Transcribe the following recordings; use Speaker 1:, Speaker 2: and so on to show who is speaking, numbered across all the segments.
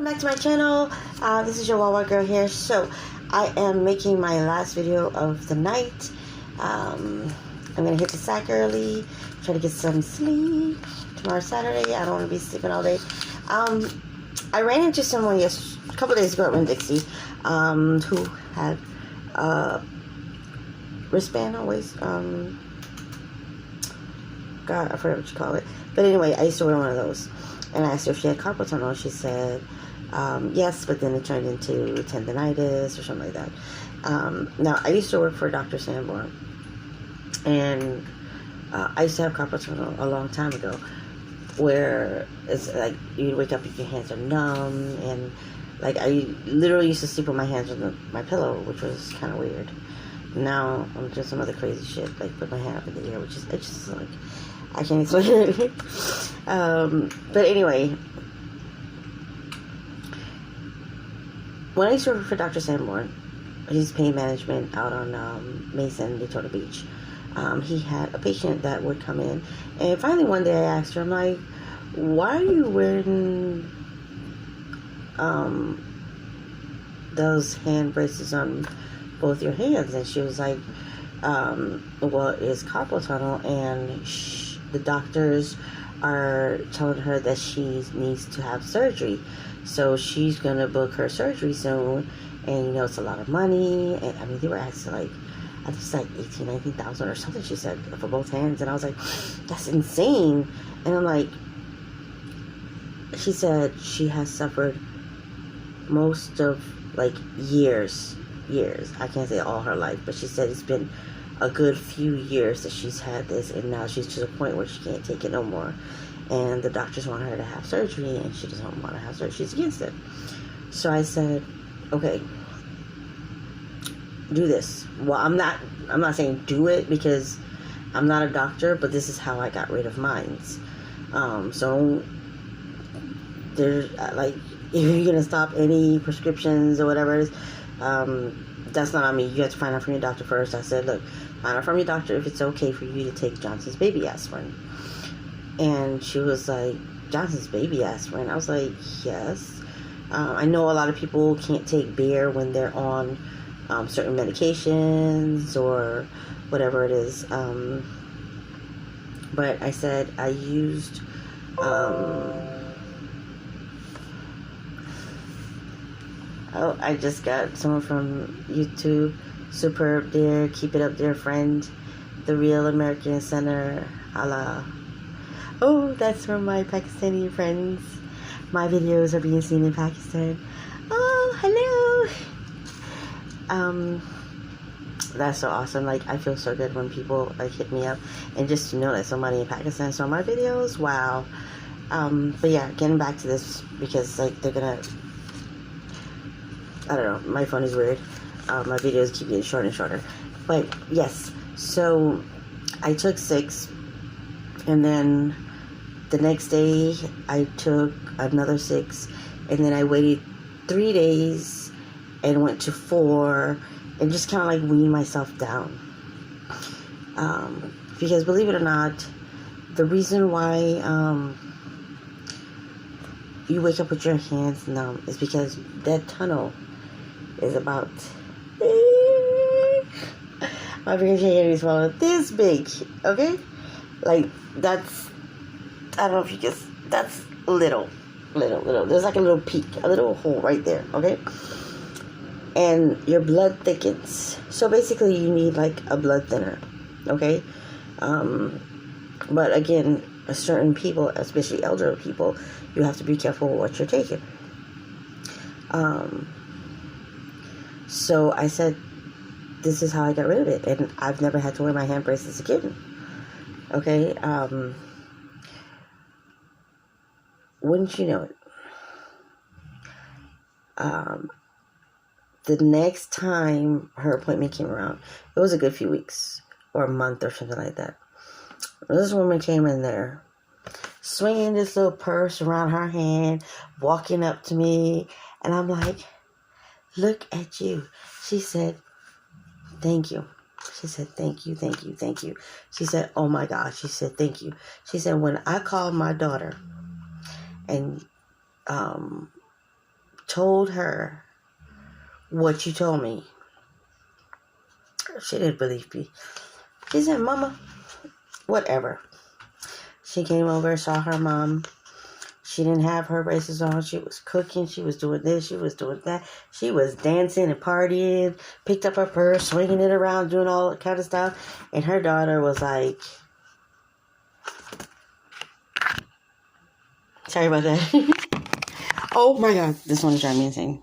Speaker 1: back to my channel. This is your Wawa girl here. So I am making my last video of the night. I'm gonna hit the sack early, try to get some sleep. Tomorrow's Saturday. I don't want to be sleeping all day. I ran into someone a couple days ago at Winn-Dixie who had wristband always. God, I forgot what you call it. But anyway, I used to wear one of those. And I asked her if she had carpal tunnel. She said, yes, but then it turned into tendonitis or something like that. Now, I used to work for Dr. Sanborn. And I used to have carpal tunnel a long time ago, where it's like you wake up and your hands are numb. And like I literally used to sleep with my hands on my pillow, which was kind of weird. Now I'm doing some other crazy shit, like put my hand up in the air, which is, it's just like, I can't explain it. But anyway, when I used to work for Dr. Sanborn, he's pain management out on Mason, Daytona Beach. He had a patient that would come in, and finally one day I asked her, I'm like, why are you wearing those hand braces on both your hands? And she was like, well, it's carpal tunnel, and the doctors are telling her that she needs to have surgery. So she's gonna book her surgery soon, and you know it's a lot of money. And I mean, they were asking like, I think it's like 19,000 or something. She said for both hands, and I was like, that's insane. And I'm like, she said she has suffered most of like years. I can't say all her life, but she said it's been a good few years that she's had this, and now she's to the point where she can't take it no more, and the doctors want her to have surgery, and she doesn't want to have surgery. She's against it. So I said, okay, do this. Well, I'm not saying do it, because I'm not a doctor, but this is how I got rid of mines. So there's like, if you're gonna stop any prescriptions or whatever it is, that's not on me. You have to find out from your doctor first. I said, look, find out from your doctor if it's okay for you to take Johnson's baby aspirin. And she was like, Johnson's baby aspirin? I was like, yes. I know a lot of people can't take beer when they're on certain medications or whatever it is. But I said I used oh, I just got someone from YouTube. Superb there. Keep it up there, friend. The Real American Center. Allah. Oh, that's from my Pakistani friends. My videos are being seen in Pakistan. Oh, hello. That's so awesome. Like, I feel so good when people like hit me up, and just to know that somebody in Pakistan saw my videos. Wow. But yeah, getting back to this, because like they're gonna, I don't know, my phone is weird. My videos keep getting shorter and shorter. But yes, so I took 6, and then the next day I took another 6, and then I waited 3 days and went to 4, and just kind of like weaned myself down. Because believe it or not, the reason why you wake up with your hands numb is because that tunnel is about my fingers can't get smaller, this big, okay? Like, that's, I don't know if you just, that's little. There's like a little peak, a little hole right there, okay? And your blood thickens. So basically you need like a blood thinner, okay? But again, certain people, especially elder people, you have to be careful what you're taking. So I said, this is how I got rid of it, and I've never had to wear my hand braces again. Okay, wouldn't you know it? The next time her appointment came around, it was a good few weeks, or a month or something like that. This woman came in there, swinging this little purse around her hand, walking up to me, and I'm like, look at you. She said, thank you. She said, thank you. She said, oh my God. She said, thank you. She said, when I called my daughter and told her what you told me, she didn't believe me. She said, Mama, whatever. She came over, saw her mom. She didn't have her braces on. She was cooking. She was doing this. She was doing that. She was dancing and partying. Picked up her purse, swinging it around, doing all that kind of stuff. And her daughter was like, sorry about that. Oh my God. This one is driving me insane.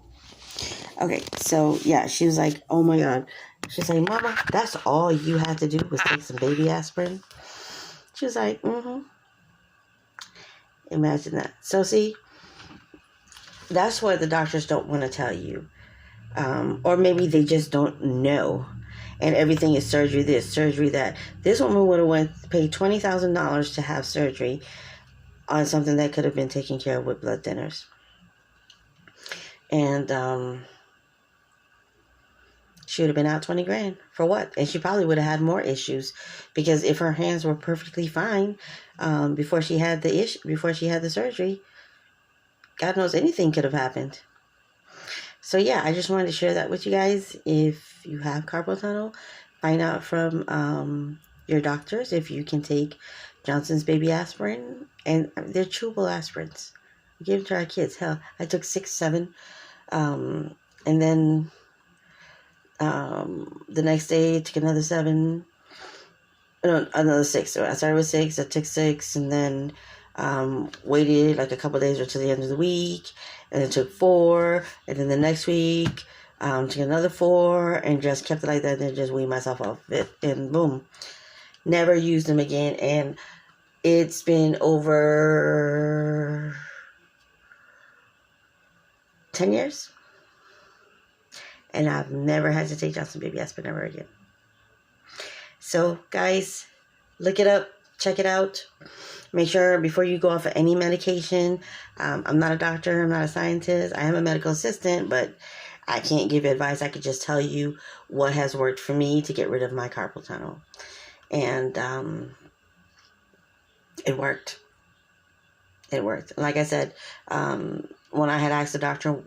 Speaker 1: Okay, so yeah, she was like, oh my God. She's like, Mama, that's all you had to do was take some baby aspirin? She was like, mm-hmm. Imagine that. So see, that's what the doctors don't want to tell you. Or maybe they just don't know. And everything is surgery this, surgery that. This woman would have paid $20,000 to have surgery on something that could have been taken care of with blood thinners. And she would have been out 20 grand for what? And she probably would have had more issues, because if her hands were perfectly fine before she had the surgery, God knows anything could have happened. So yeah, I just wanted to share that with you guys. If you have carpal tunnel, find out from your doctors if you can take Johnson's baby aspirin, and they're chewable aspirins. We give them to our kids. Hell, I took 6, 7, and then the next day I took another 7. No, another 6. So I started with 6. I took 6, and then waited like a couple days or to the end of the week, and then took 4, and then the next week took another 4, and just kept it like that, and then just weaned myself off of it, and boom, never used them again. And it's been over 10 years, and I've never had to take Johnson baby aspirin ever again. So guys, look it up, check it out. Make sure before you go off of any medication, I'm not a doctor, I'm not a scientist, I am a medical assistant, but I can't give you advice. I could just tell you what has worked for me to get rid of my carpal tunnel. And it worked. It worked. Like I said, when I had asked the doctor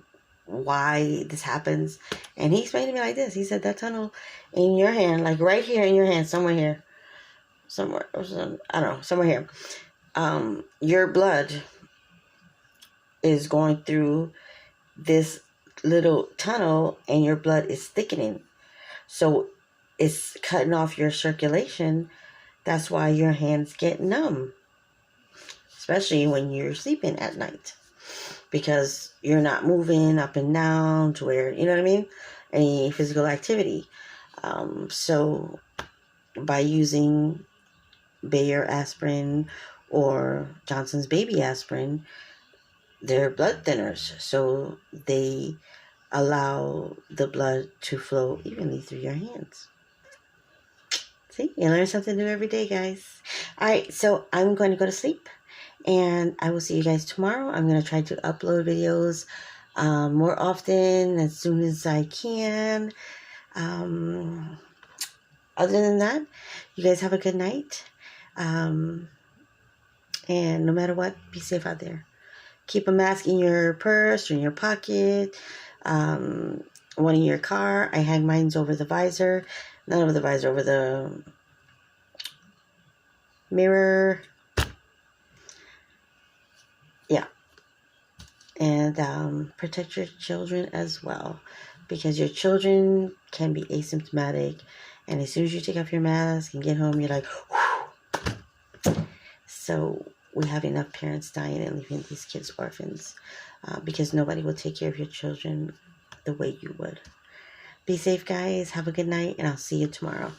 Speaker 1: why this happens, and he explained to me like this. He said, that tunnel in your hand, like right here in your hand, somewhere here, somewhere, I don't know, somewhere here, your blood is going through this little tunnel, and your blood is thickening. So it's cutting off your circulation. That's why your hands get numb, especially when you're sleeping at night, because you're not moving up and down to where, you know what I mean, any physical activity. So by using Bayer aspirin or Johnson's baby aspirin, they're blood thinners, so they allow the blood to flow evenly through your hands. See, you learn something new every day, guys. All right, so I'm going to go to sleep, and I will see you guys tomorrow. I'm going to try to upload videos more often, as soon as I can. Other than that, you guys have a good night. And no matter what, be safe out there. Keep a mask in your purse or in your pocket, one in your car. I hang mine over the visor. Not over the visor, over the mirror. Yeah. And protect your children as well, because your children can be asymptomatic. And as soon as you take off your mask and get home, you're like, whew. So we have enough parents dying and leaving these kids orphans because nobody will take care of your children the way you would. Be safe, guys. Have a good night, and I'll see you tomorrow.